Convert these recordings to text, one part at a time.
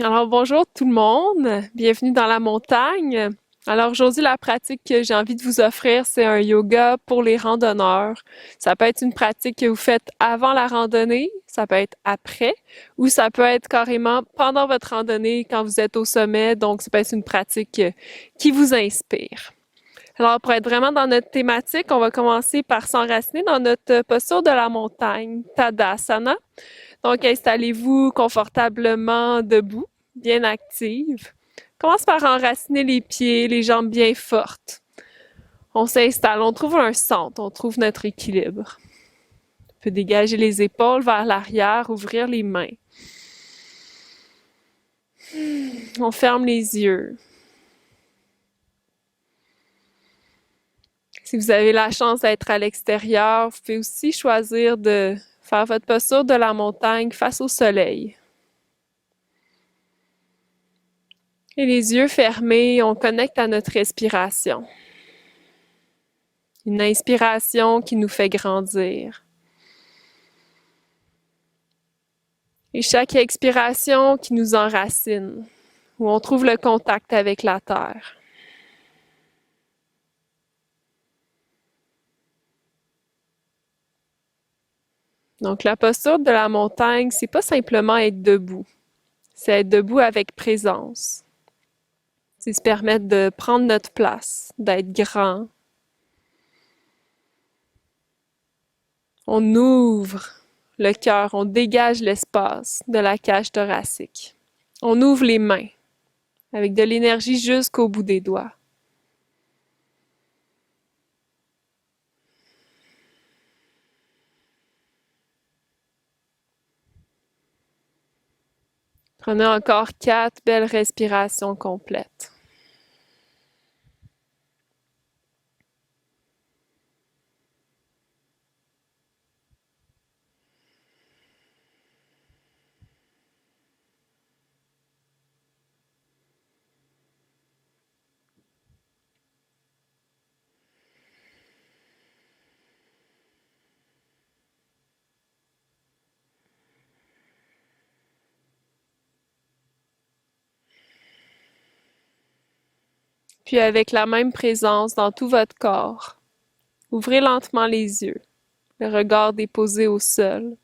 Alors bonjour tout le monde, bienvenue dans la montagne. Alors aujourd'hui, la pratique que j'ai envie de vous offrir, c'est un yoga pour les randonneurs. Ça peut être une pratique que vous faites avant la randonnée, ça peut être après, ou ça peut être carrément pendant votre randonnée quand vous êtes au sommet. Donc, ça peut être une pratique qui vous inspire. Alors, pour être vraiment dans notre thématique, on va commencer par s'enraciner dans notre posture de la montagne, Tadasana. Donc, installez-vous confortablement debout, bien active. Commence par enraciner les pieds, les jambes bien fortes. On s'installe, on trouve un centre, on trouve notre équilibre. On peut dégager les épaules vers l'arrière, ouvrir les mains. On ferme les yeux. Si vous avez la chance d'être à l'extérieur, vous pouvez aussi choisir de faire votre posture de la montagne face au soleil. Et les yeux fermés, on connecte à notre respiration. Une inspiration qui nous fait grandir. Et chaque expiration qui nous enracine, où on trouve le contact avec la terre. Donc la posture de la montagne, c'est pas simplement être debout, c'est être debout avec présence. C'est se permettre de prendre notre place, d'être grand. On ouvre le cœur, on dégage l'espace de la cage thoracique. On ouvre les mains avec de l'énergie jusqu'au bout des doigts. Prenez encore 4 belles respirations complètes. Puis avec la même présence dans tout votre corps, ouvrez lentement les yeux, le regard déposé au sol.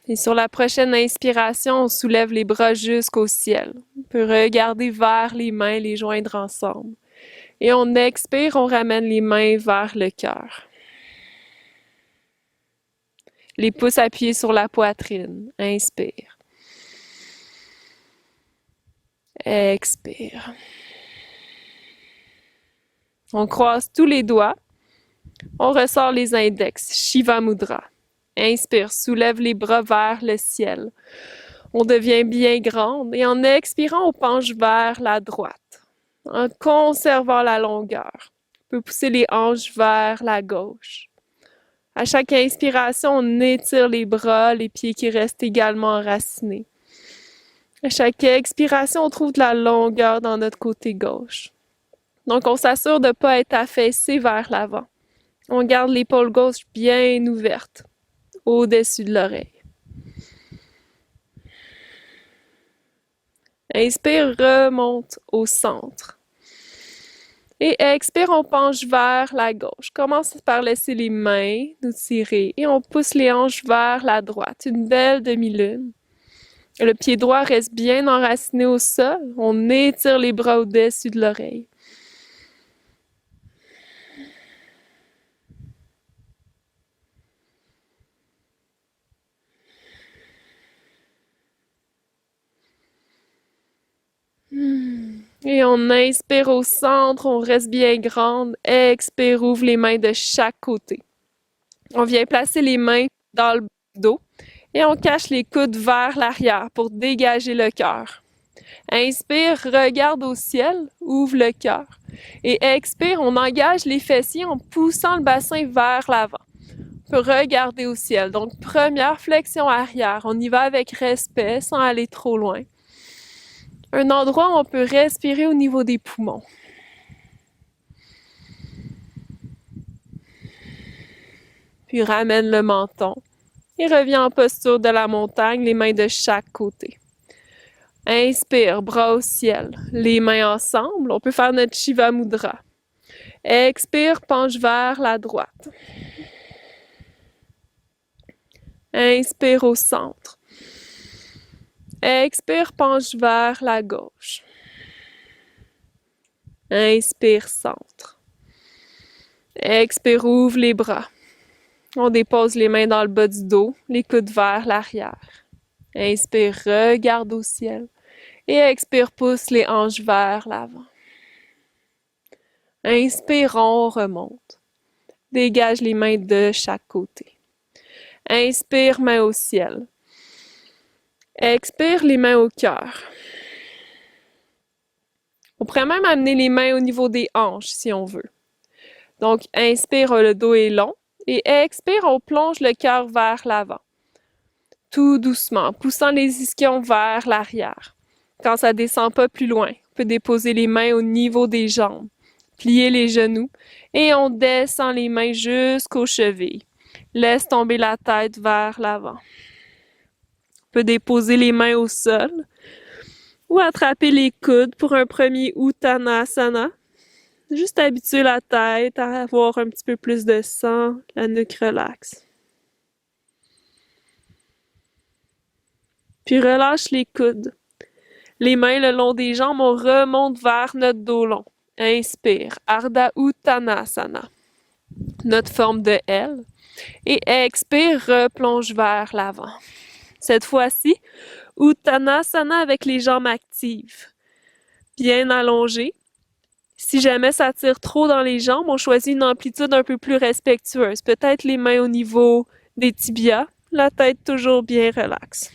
Et sur la prochaine inspiration, on soulève les bras jusqu'au ciel. On peut regarder vers les mains, les joindre ensemble. Et on expire, on ramène les mains vers le cœur. Les pouces appuyés sur la poitrine. Inspire. Expire. On croise tous les doigts. On ressort les index. Shiva Mudra. Inspire, soulève les bras vers le ciel. On devient bien grande et en expirant, on penche vers la droite. En conservant la longueur, on peut pousser les hanches vers la gauche. À chaque inspiration, on étire les bras, les pieds qui restent également enracinés. À chaque expiration, on trouve de la longueur dans notre côté gauche. Donc, on s'assure de ne pas être affaissé vers l'avant. On garde l'épaule gauche bien ouverte, au-dessus de l'oreille. Inspire, remonte au centre. Et expire, on penche vers la gauche. Commence par laisser les mains nous tirer et on pousse les hanches vers la droite. Une belle demi-lune. Le pied droit reste bien enraciné au sol. On étire les bras au-dessus de l'oreille. Et on inspire au centre, on reste bien grande. Expire, ouvre les mains de chaque côté. On vient placer les mains dans le dos et on cache les coudes vers l'arrière pour dégager le cœur. Inspire, regarde au ciel, ouvre le cœur. Et expire, on engage les fessiers en poussant le bassin vers l'avant. On peut regarder au ciel. Donc, première flexion arrière. On y va avec respect sans aller trop loin. Un endroit où on peut respirer au niveau des poumons. Puis ramène le menton. Et reviens en posture de la montagne, les mains de chaque côté. Inspire, bras au ciel, les mains ensemble. On peut faire notre Shiva Mudra. Expire, penche vers la droite. Inspire au centre. Expire, penche vers la gauche. Inspire, centre. Expire, ouvre les bras. On dépose les mains dans le bas du dos, les coudes vers l'arrière. Inspire, regarde au ciel. Et expire, pousse les hanches vers l'avant. Inspire, on remonte. Dégage les mains de chaque côté. Inspire, main au ciel. Expire, les mains au cœur. On pourrait même amener les mains au niveau des hanches si on veut. Donc, inspire, le dos est long. Et expire, on plonge le cœur vers l'avant. Tout doucement, poussant les ischions vers l'arrière. Quand ça descend pas plus loin, on peut déposer les mains au niveau des jambes, plier les genoux et on descend les mains jusqu'aux chevilles. Laisse tomber la tête vers l'avant. On peut déposer les mains au sol ou attraper les coudes pour un premier Uttanasana. Juste habituer la tête à avoir un petit peu plus de sang, la nuque relaxe. Puis relâche les coudes. Les mains le long des jambes, on remonte vers notre dos long. Inspire, Ardha Uttanasana, notre forme de L. Et expire, replonge vers l'avant. Cette fois-ci, Uttanasana avec les jambes actives, bien allongées. Si jamais ça tire trop dans les jambes, on choisit une amplitude un peu plus respectueuse. Peut-être les mains au niveau des tibias, la tête toujours bien relaxe.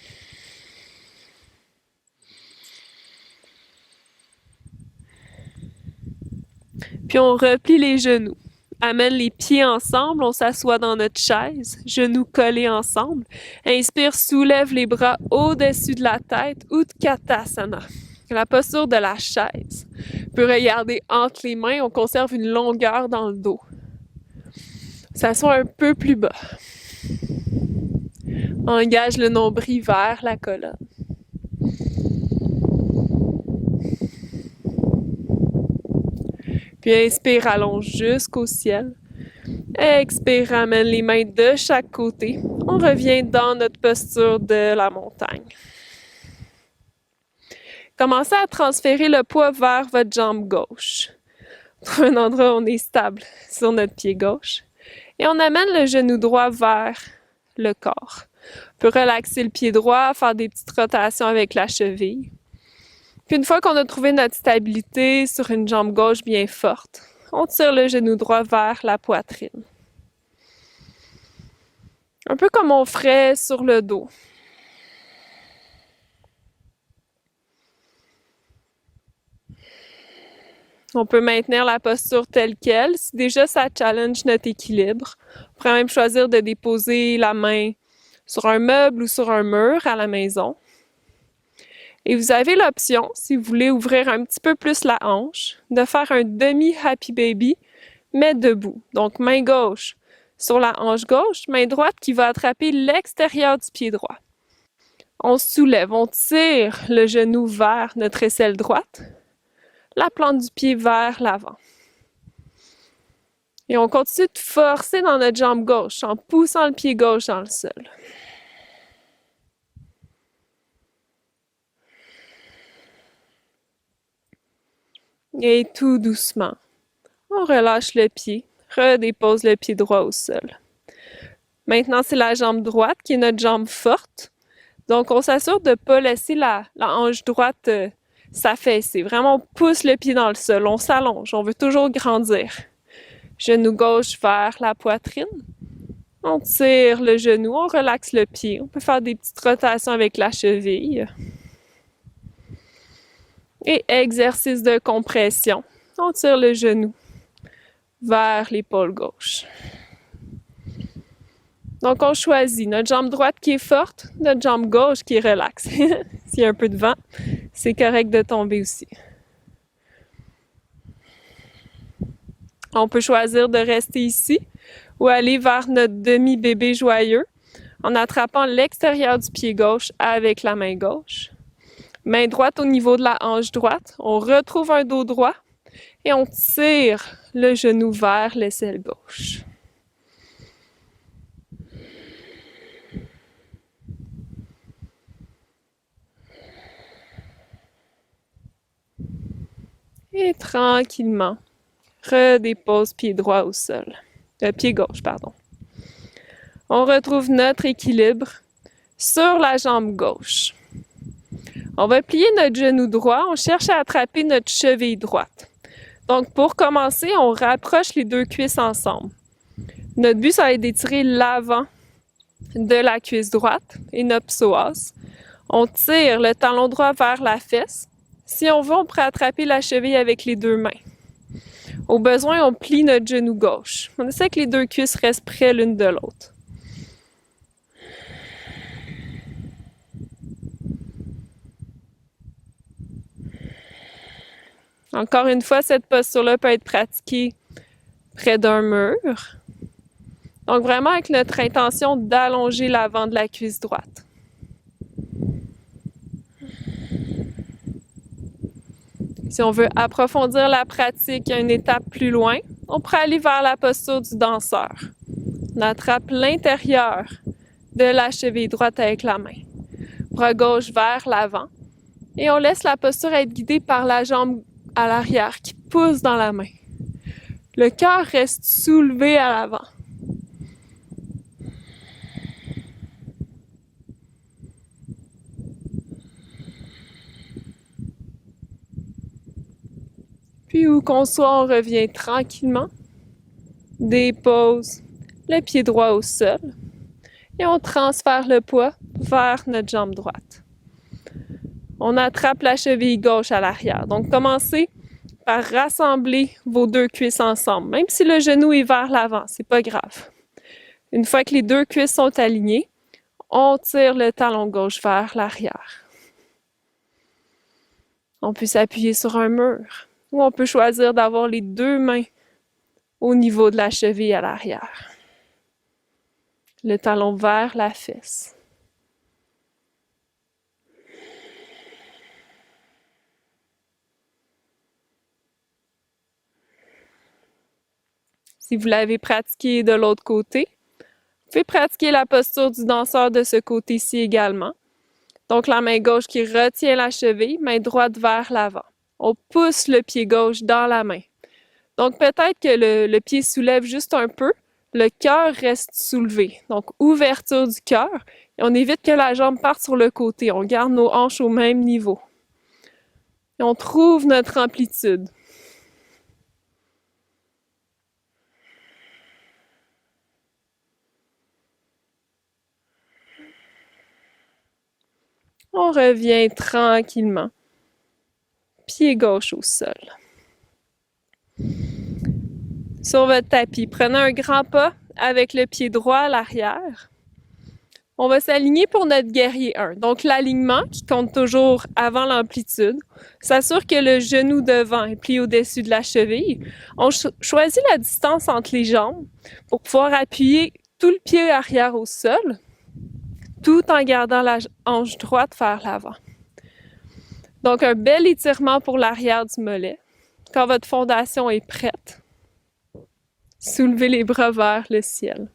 Puis on replie les genoux. Amène les pieds ensemble, on s'assoit dans notre chaise, genoux collés ensemble. Inspire, soulève les bras au-dessus de la tête, Utkatasana. La posture de la chaise. On peut regarder entre les mains, on conserve une longueur dans le dos. S'assoit un peu plus bas. Engage le nombril vers la colonne. Puis inspire, allonge jusqu'au ciel. Expire, ramène les mains de chaque côté. On revient dans notre posture de la montagne. Commencez à transférer le poids vers votre jambe gauche. Trouve un endroit où on est stable sur notre pied gauche. Et on amène le genou droit vers le corps. On peut relaxer le pied droit, faire des petites rotations avec la cheville. Puis une fois qu'on a trouvé notre stabilité sur une jambe gauche bien forte, on tire le genou droit vers la poitrine. Un peu comme on ferait sur le dos. On peut maintenir la posture telle qu'elle. Si déjà ça challenge notre équilibre, on pourrait même choisir de déposer la main sur un meuble ou sur un mur à la maison. Et vous avez l'option, si vous voulez ouvrir un petit peu plus la hanche, de faire un demi-happy baby, mais debout. Donc main gauche sur la hanche gauche, main droite qui va attraper l'extérieur du pied droit. On soulève, on tire le genou vers notre aisselle droite, la plante du pied vers l'avant. Et on continue de forcer dans notre jambe gauche en poussant le pied gauche dans le sol. Et tout doucement, on relâche le pied, redépose le pied droit au sol. Maintenant, c'est la jambe droite qui est notre jambe forte. Donc, on s'assure de ne pas laisser la hanche droite s'affaisser. Vraiment, on pousse le pied dans le sol, on s'allonge, on veut toujours grandir. Genou gauche vers la poitrine. On tire le genou, on relaxe le pied. On peut faire des petites rotations avec la cheville. Et exercice de compression. On tire le genou vers l'épaule gauche. Donc, on choisit notre jambe droite qui est forte, notre jambe gauche qui est relaxe. S'il y a un peu de vent, c'est correct de tomber aussi. On peut choisir de rester ici ou aller vers notre demi-bébé joyeux. en attrapant l'extérieur du pied gauche avec la main gauche. Main droite au niveau de la hanche droite. On retrouve un dos droit et on tire le genou vers l'aisselle gauche. Et tranquillement, redépose pied droit au sol. Pied gauche, pardon. On retrouve notre équilibre sur la jambe gauche. On va plier notre genou droit. On cherche à attraper notre cheville droite. Donc, pour commencer, on rapproche les deux cuisses ensemble. Notre but, ça va être d'étirer l'avant de la cuisse droite et notre psoas. On tire le talon droit vers la fesse. Si on veut, on pourrait attraper la cheville avec les deux mains. Au besoin, on plie notre genou gauche. On essaie que les deux cuisses restent près l'une de l'autre. Encore une fois, cette posture-là peut être pratiquée près d'un mur. Donc vraiment avec notre intention d'allonger l'avant de la cuisse droite. Si on veut approfondir la pratique une étape plus loin, on pourrait aller vers la posture du danseur. On attrape l'intérieur de la cheville droite avec la main. Bras gauche vers l'avant. Et on laisse la posture être guidée par la jambe à l'arrière qui pousse dans la main. Le cœur reste soulevé à l'avant. Puis où qu'on soit, on revient tranquillement. Dépose le pied droit au sol. Et on transfère le poids vers notre jambe droite. On attrape la cheville gauche à l'arrière. Donc, commencez par rassembler vos deux cuisses ensemble. Même si le genou est vers l'avant, c'est pas grave. Une fois que les deux cuisses sont alignées, on tire le talon gauche vers l'arrière. On peut s'appuyer sur un mur ou on peut choisir d'avoir les deux mains au niveau de la cheville à l'arrière. Le talon vers la fesse. Si vous l'avez pratiqué de l'autre côté, vous pouvez pratiquer la posture du danseur de ce côté-ci également. Donc la main gauche qui retient la cheville, main droite vers l'avant. On pousse le pied gauche dans la main. Donc peut-être que le pied soulève juste un peu, le cœur reste soulevé. Donc ouverture du cœur et on évite que la jambe parte sur le côté. On garde nos hanches au même niveau. Et on trouve notre amplitude. On revient tranquillement. Pied gauche au sol. Sur votre tapis, prenez un grand pas avec le pied droit à l'arrière. On va s'aligner pour notre guerrier 1. Donc l'alignement qui compte toujours avant l'amplitude s'assure que le genou devant est plié au-dessus de la cheville. On choisit la distance entre les jambes pour pouvoir appuyer tout le pied arrière au sol, tout en gardant la hanche droite vers l'avant. Donc, un bel étirement pour l'arrière du mollet. Quand votre fondation est prête, soulevez les bras vers le ciel.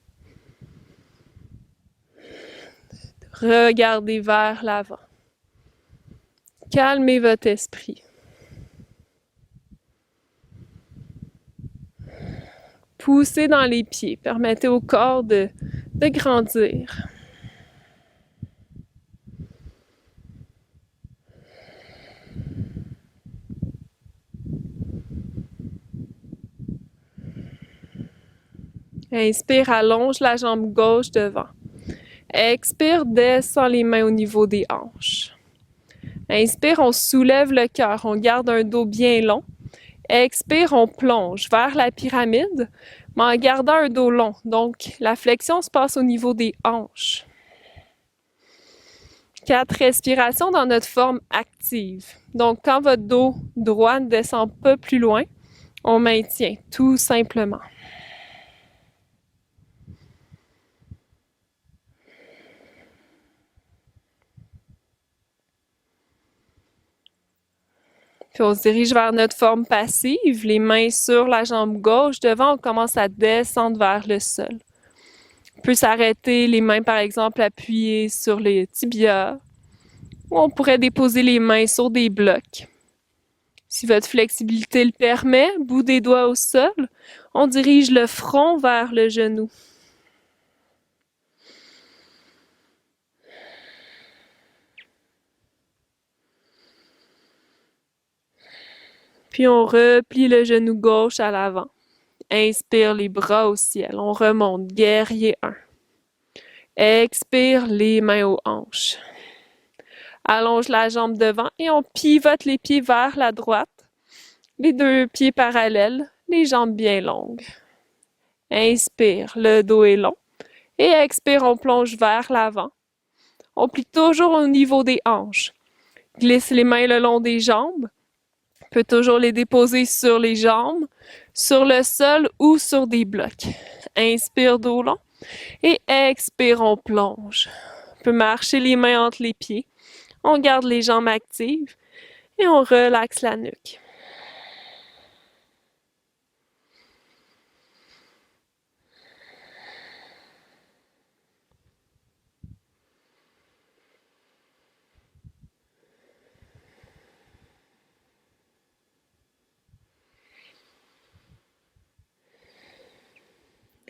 Regardez vers l'avant. Calmez votre esprit. Poussez dans les pieds. Permettez au corps de grandir. Inspire, allonge la jambe gauche devant. Expire, descend les mains au niveau des hanches. Inspire, on soulève le cœur, on garde un dos bien long. Expire, on plonge vers la pyramide, mais en gardant un dos long. Donc, la flexion se passe au niveau des hanches. 4 respirations dans notre forme active. Donc, quand votre dos droit ne descend pas plus loin, on maintient tout simplement. Puis on se dirige vers notre forme passive, les mains sur la jambe gauche. Devant, on commence à descendre vers le sol. On peut s'arrêter, les mains par exemple appuyées sur les tibias. Ou on pourrait déposer les mains sur des blocs. Si votre flexibilité le permet, bout des doigts au sol, on dirige le front vers le genou. Puis on replie le genou gauche à l'avant. Inspire les bras au ciel. On remonte, guerrier 1. Expire les mains aux hanches. Allonge la jambe devant et on pivote les pieds vers la droite. Les deux pieds parallèles, les jambes bien longues. Inspire, le dos est long. Et expire, on plonge vers l'avant. On plie toujours au niveau des hanches. Glisse les mains le long des jambes. On peut toujours les déposer sur les jambes, sur le sol ou sur des blocs. Inspire, dos long. Et expire, on plonge. On peut marcher les mains entre les pieds. On garde les jambes actives et on relaxe la nuque.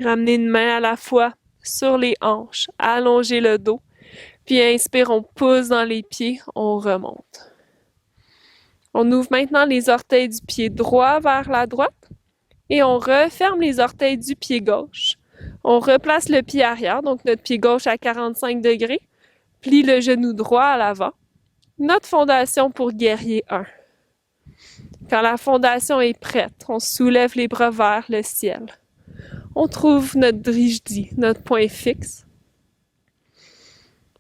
Ramenez une main à la fois sur les hanches, allongez le dos, puis inspire, on pousse dans les pieds, on remonte. On ouvre maintenant les orteils du pied droit vers la droite et on referme les orteils du pied gauche. On replace le pied arrière, donc notre pied gauche à 45 degrés, plie le genou droit à l'avant. Notre fondation pour guerrier 1. Quand la fondation est prête, on soulève les bras vers le ciel. On trouve notre drishti, notre point fixe.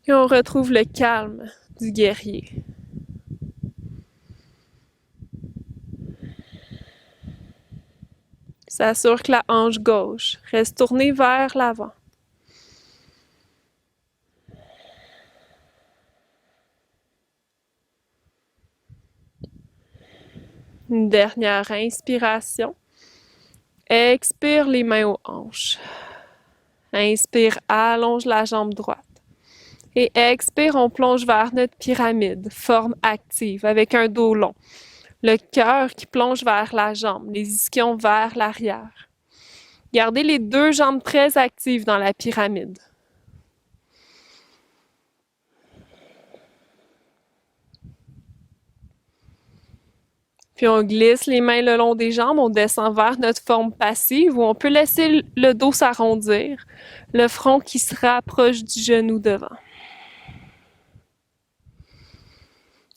Et on retrouve le calme du guerrier. S'assure que la hanche gauche reste tournée vers l'avant. Une dernière inspiration. Expire les mains aux hanches. Inspire, allonge la jambe droite. Et expire, on plonge vers notre pyramide, forme active, avec un dos long. Le cœur qui plonge vers la jambe, les ischions vers l'arrière. Gardez les deux jambes très actives dans la pyramide. Puis on glisse les mains le long des jambes, on descend vers notre forme passive où on peut laisser le dos s'arrondir, le front qui se rapproche du genou devant.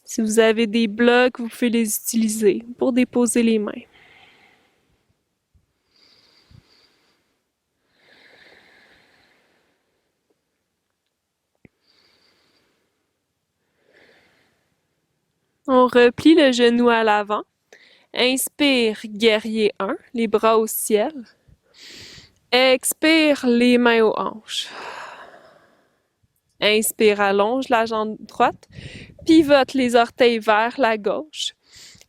Si vous avez des blocs, vous pouvez les utiliser pour déposer les mains. On replie le genou à l'avant. Inspire, guerrier 1, les bras au ciel. Expire, les mains aux hanches. Inspire, allonge la jambe droite. Pivote les orteils vers la gauche.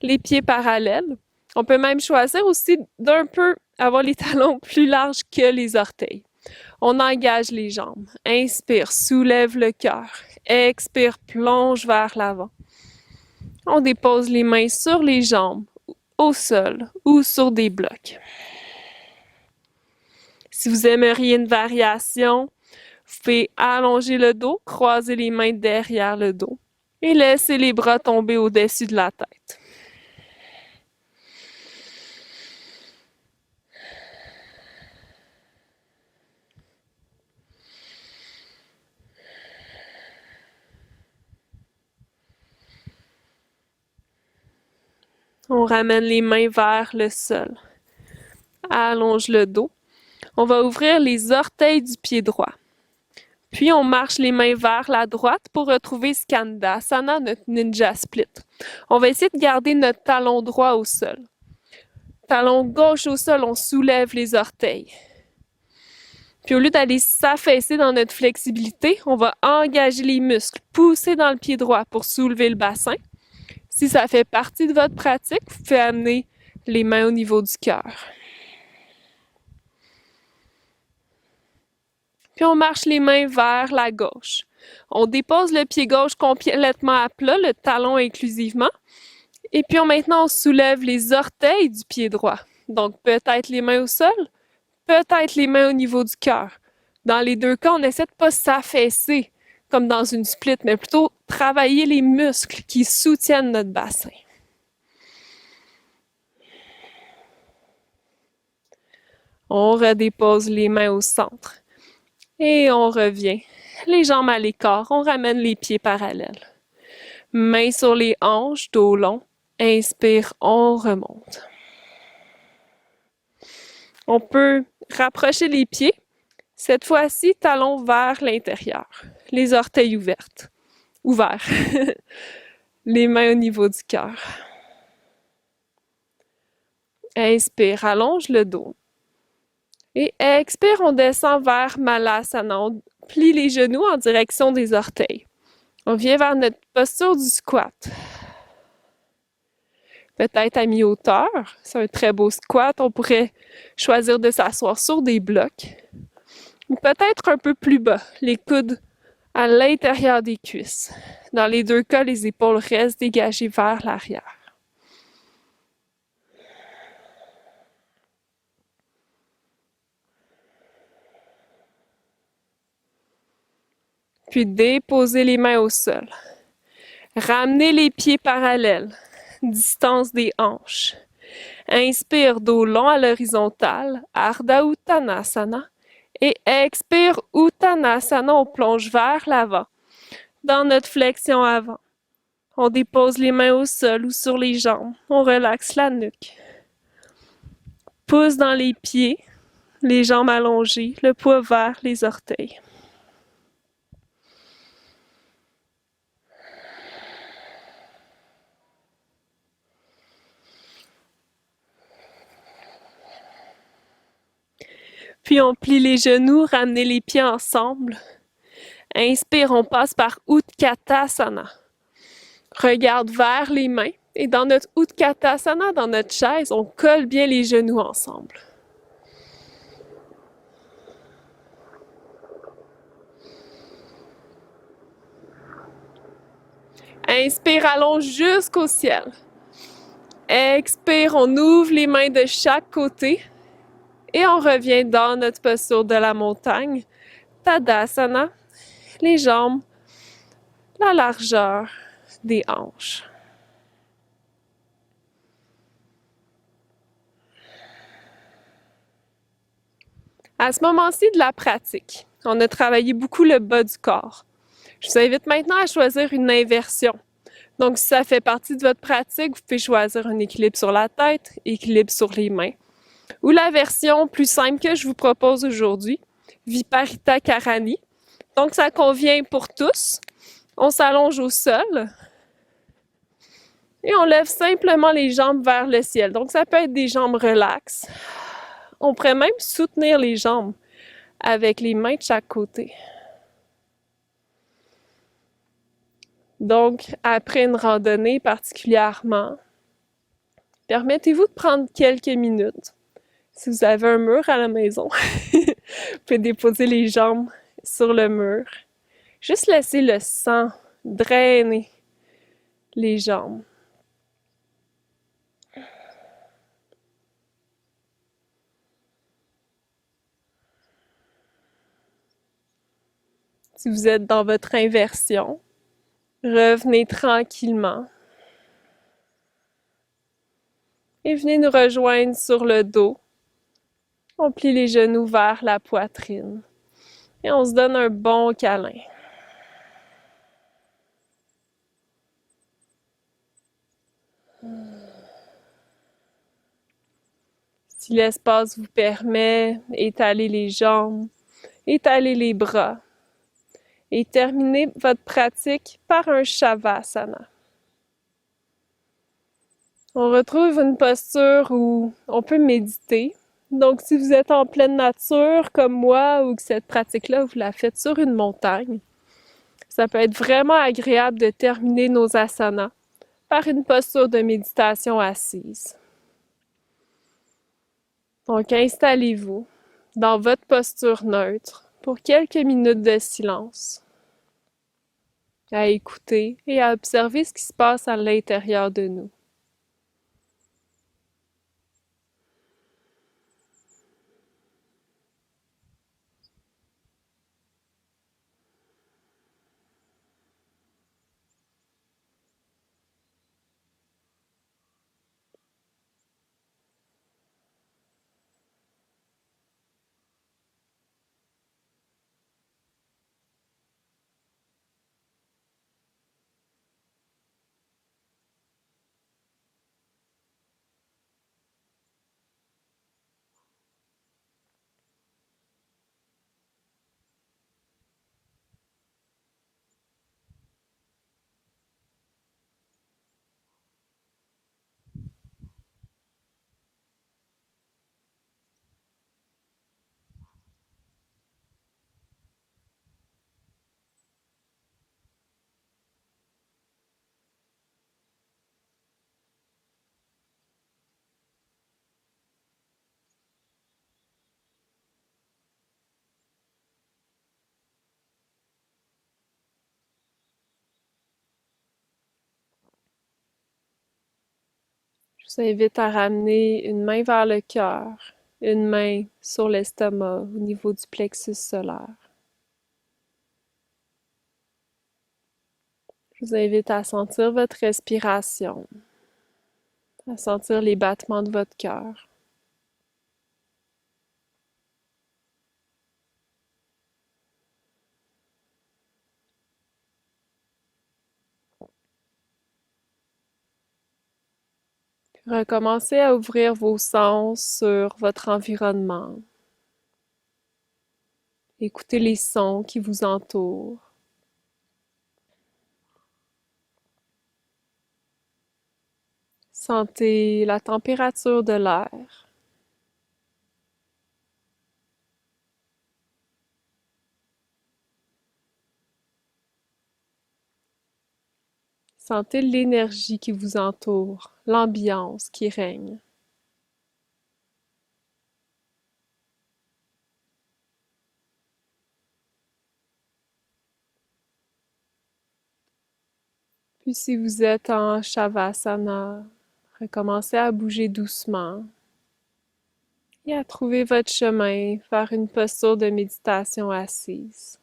Les pieds parallèles. On peut même choisir aussi d'un peu avoir les talons plus larges que les orteils. On engage les jambes. Inspire, soulève le cœur. Expire, plonge vers l'avant. On dépose les mains sur les jambes, au sol ou sur des blocs. Si vous aimeriez une variation, vous pouvez allonger le dos, croiser les mains derrière le dos et laisser les bras tomber au-dessus de la tête. On ramène les mains vers le sol. Allonge le dos. On va ouvrir les orteils du pied droit. Puis on marche les mains vers la droite pour retrouver Skandasana, notre ninja split. On va essayer de garder notre talon droit au sol. Talon gauche au sol, on soulève les orteils. Puis au lieu d'aller s'affaisser dans notre flexibilité, on va engager les muscles, pousser dans le pied droit pour soulever le bassin. Si ça fait partie de votre pratique, vous pouvez amener les mains au niveau du cœur. Puis on marche les mains vers la gauche. On dépose le pied gauche complètement à plat, le talon inclusivement. Et puis maintenant, on soulève les orteils du pied droit. Donc peut-être les mains au sol, peut-être les mains au niveau du cœur. Dans les deux cas, on essaie de ne pas s'affaisser comme dans une split, mais plutôt travailler les muscles qui soutiennent notre bassin. On redépose les mains au centre. Et on revient. Les jambes à l'écart, on ramène les pieds parallèles. Mains sur les hanches, dos long. Inspire, on remonte. On peut rapprocher les pieds. Cette fois-ci, talons vers l'intérieur. Les orteils ouverts. Les mains au niveau du cœur. Inspire, allonge le dos. Et expire, on descend vers Malasana. On plie les genoux en direction des orteils. On vient vers notre posture du squat. Peut-être à mi-hauteur. C'est un très beau squat. On pourrait choisir de s'asseoir sur des blocs. Ou peut-être un peu plus bas, les coudes à l'intérieur des cuisses. Dans les deux cas, les épaules restent dégagées vers l'arrière. Puis déposez les mains au sol. Ramenez les pieds parallèles, distance des hanches. Inspire, dos long à l'horizontale, Ardha Uttanasana. Et expire, Uttanasana, on plonge vers l'avant, dans notre flexion avant. On dépose les mains au sol ou sur les jambes. On relaxe la nuque. Pouce dans les pieds, les jambes allongées, le poids vers les orteils. Puis on plie les genoux, ramenez les pieds ensemble. Inspire, on passe par Utkatasana. Regarde vers les mains. Et dans notre Utkatasana, dans notre chaise, on colle bien les genoux ensemble. Inspire, allonge jusqu'au ciel. Expire, on ouvre les mains de chaque côté. Et on revient dans notre posture de la montagne. Tadasana, les jambes, la largeur des hanches. À ce moment-ci de la pratique, on a travaillé beaucoup le bas du corps. Je vous invite maintenant à choisir une inversion. Donc, si ça fait partie de votre pratique, vous pouvez choisir un équilibre sur la tête, équilibre sur les mains. Ou la version plus simple que je vous propose aujourd'hui, Viparita Karani. Donc, ça convient pour tous. On s'allonge au sol et on lève simplement les jambes vers le ciel. Donc, ça peut être des jambes relaxes. On pourrait même soutenir les jambes avec les mains de chaque côté. Donc, après une randonnée particulièrement, permettez-vous de prendre quelques minutes. Si vous avez un mur à la maison, vous pouvez déposer les jambes sur le mur. Juste laisser le sang drainer les jambes. Si vous êtes dans votre inversion, revenez tranquillement. Et venez nous rejoindre sur le dos. On plie les genoux vers la poitrine. Et on se donne un bon câlin. Si l'espace vous permet, étalez les jambes, étalez les bras. Et terminez votre pratique par un Shavasana. On retrouve une posture où on peut méditer. Donc, si vous êtes en pleine nature comme moi ou que cette pratique-là, vous la faites sur une montagne, ça peut être vraiment agréable de terminer nos asanas par une posture de méditation assise. Donc, installez-vous dans votre posture neutre pour quelques minutes de silence, à écouter et à observer ce qui se passe à l'intérieur de nous. Je vous invite à ramener une main vers le cœur, une main sur l'estomac au niveau du plexus solaire. Je vous invite à sentir votre respiration, à sentir les battements de votre cœur. Recommencez à ouvrir vos sens sur votre environnement. Écoutez les sons qui vous entourent. Sentez la température de l'air. Sentez l'énergie qui vous entoure, l'ambiance qui règne. Puis si vous êtes en Shavasana, recommencez à bouger doucement et à trouver votre chemin vers une posture de méditation assise.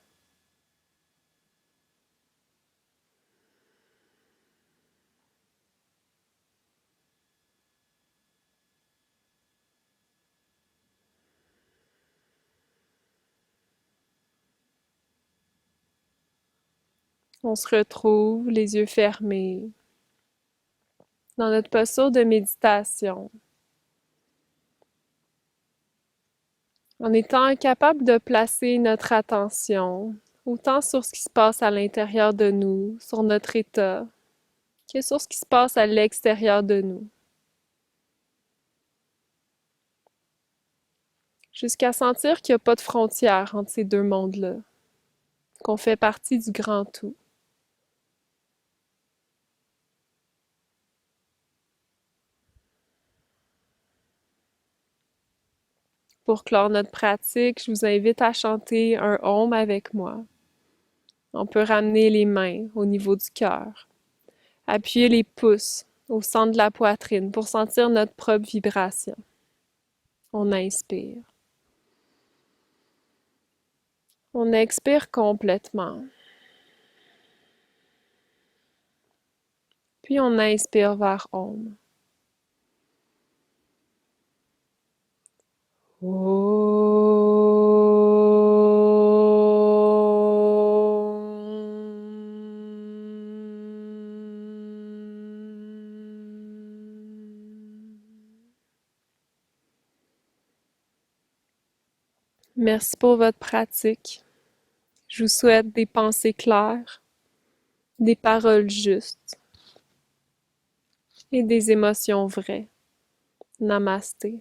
On se retrouve les yeux fermés dans notre posture de méditation, en étant capable de placer notre attention autant sur ce qui se passe à l'intérieur de nous, sur notre état, que sur ce qui se passe à l'extérieur de nous, jusqu'à sentir qu'il n'y a pas de frontière entre ces deux mondes-là, qu'on fait partie du grand tout. Pour clore notre pratique, je vous invite à chanter un Om avec moi. On peut ramener les mains au niveau du cœur, appuyer les pouces au centre de la poitrine pour sentir notre propre vibration. On inspire. On expire complètement. Puis on inspire vers Om. Merci pour votre pratique. Je vous souhaite des pensées claires, des paroles justes et des émotions vraies. Namasté.